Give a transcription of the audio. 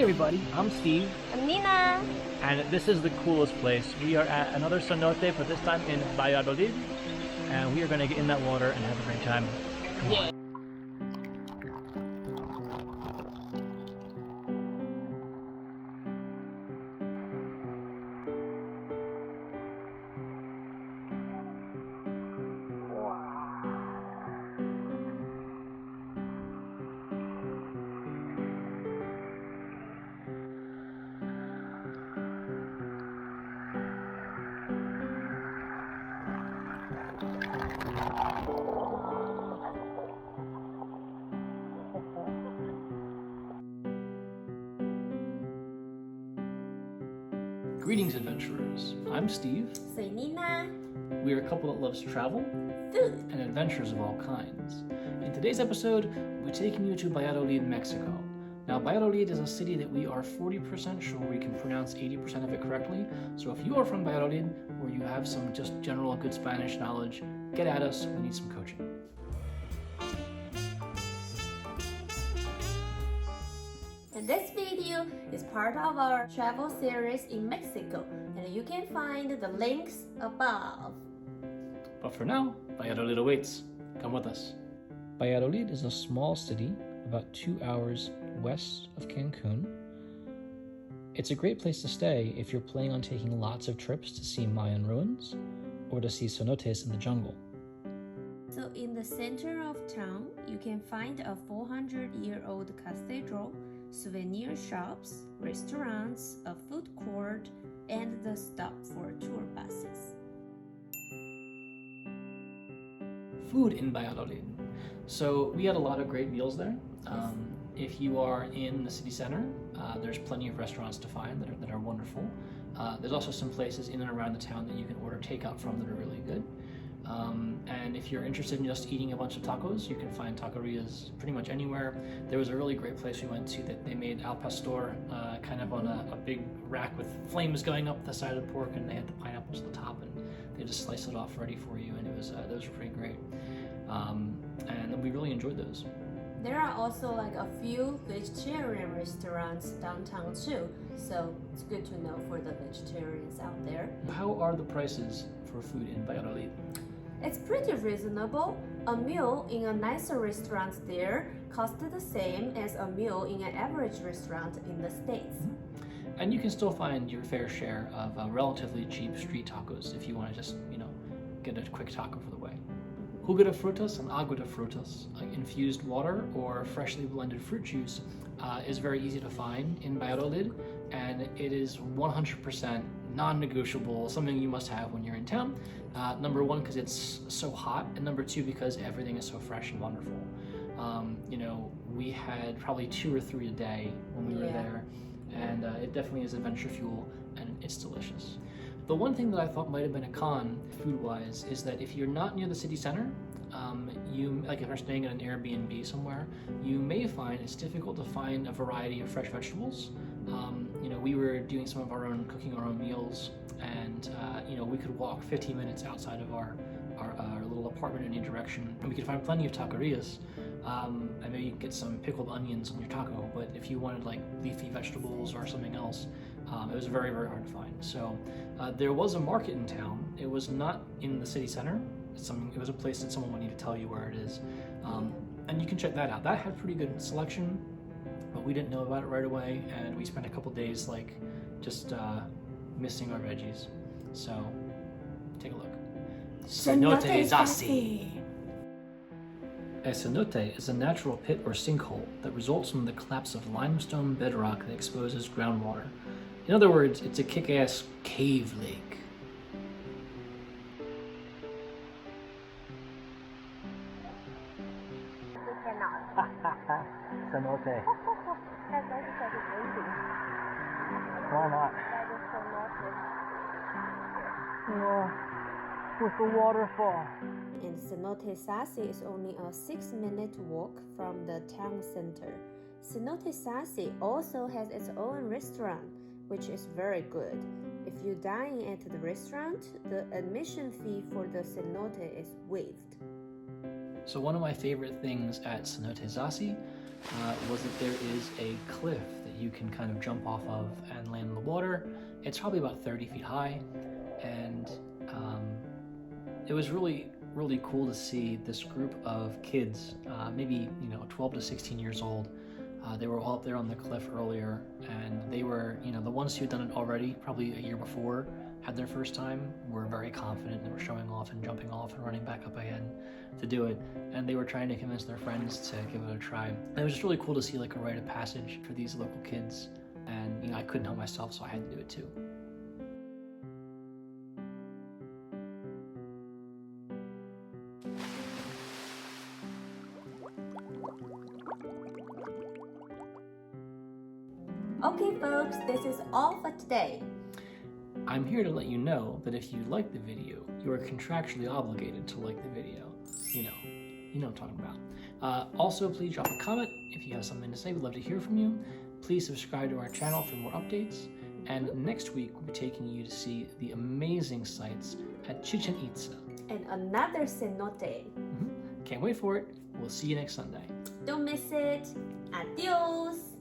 everybody, I'm Steve, I'm Nina. and this is the coolest place. We are at another cenote, but this time in Valladolid, and we are going to get in that water and have a great time. Come on. Greetings, adventurers. I'm Steve. Soy Nina. We are a couple that loves travel Food. and adventures of all kinds. In today's episode, we're taking you to Valladolid, Mexico. Now, Valladolid is a city that we are 40% sure we can pronounce 80% of it correctly. So if you are from Valladolid or you have some just general good Spanish knowledge, get at us. We need some coaching. And this video is part of our travel series in Mexico, and you can find the links above. But for now, Valladolid awaits. Come with us. Valladolid is a small city about 2 hours west of Cancun. It's a great place to stay if you're planning on taking lots of trips to see Mayan ruins or to see cenotes in the jungle. So in the center of town, you can find a 400-year-old cathedral, souvenir shops, restaurants, a food court, and the stop for tour buses. Food in Valladolid. So we had a lot of great meals there. If you are in the city center, there's plenty of restaurants to find that are wonderful. There's also some places in and around the town that you can order takeout from that are really good. And if you're interested in just eating a bunch of tacos, you can find taquerias pretty much anywhere. There was a really great place we went to that they made al pastor kind of on a big rack with flames going up the side of the pork, and they had the pineapples at the top, and they just sliced it off ready for you, and those were pretty great. And we really enjoyed those. There are also like a few vegetarian restaurants downtown too, so it's good to know for the vegetarians out there. How are the prices for food in Valladolid? It's pretty reasonable. A meal in a nicer restaurant there costs the same as a meal in an average restaurant in the States. And you can still find your fair share of relatively cheap street tacos if you want to just, get a quick taco for the way. Jugo de frutas and agua de frutas, like infused water or freshly blended fruit juice, is very easy to find in Valladolid, and it is 100% non-negotiable, something you must have when you're in town. Number one, because it's so hot, and number two, because everything is so fresh and wonderful. We had probably 2 or 3 a day when we were there, and it definitely is adventure fuel, and it's delicious. The one thing that I thought might have been a con, food-wise, is that if you're not near the city center, if you're staying at an Airbnb somewhere, you may find it's difficult to find a variety of fresh vegetables. We were doing some of our own, cooking our own meals, and we could walk 15 minutes outside of our little apartment in any direction, and we could find plenty of taquerias. And maybe you can get some pickled onions on your taco, but if you wanted like leafy vegetables or something else, it was very, very hard to find. So there was a market in town. It was not in the city center. It was a place that someone would need to tell you where it is. And you can check that out. That had pretty good selection, but we didn't know about it right away, and we spent a couple days just missing our veggies. So take a look. Cenote Zaci. A cenote is a natural pit or sinkhole that results from the collapse of limestone bedrock that exposes groundwater. In other words, it's a kick-ass cave lake. Cenote. Why not? With the waterfall. And Cenote Zaci is only a 6-minute walk from the town center. Cenote Zaci also has its own restaurant, which is very good. If you dine at the restaurant, the admission fee for the cenote is waived. So one of my favorite things at Cenote Zaci was that there is a cliff that you can kind of jump off of and land in the water. It's probably about 30 feet high, and it was really cool to see this group of kids, maybe 12 to 16 years old. They were all up there on the cliff earlier, and they were, the ones who'd done it already, probably a year before, had their first time, were very confident. They were showing off and jumping off and running back up again to do it, and they were trying to convince their friends to give it a try. And it was just really cool to see like a rite of passage for these local kids, and I couldn't help myself, so I had to do it too. Okay folks, this is all for today. I'm here to let you know that if you like the video, you are contractually obligated to like the video. You know what I'm talking about. Also, please drop a comment if you have something to say. We'd love to hear from you. Please subscribe to our channel for more updates. And next week, we'll be taking you to see the amazing sights at Chichen Itza. And another cenote. Can't wait for it. We'll see you next Sunday. Don't miss it. Adios.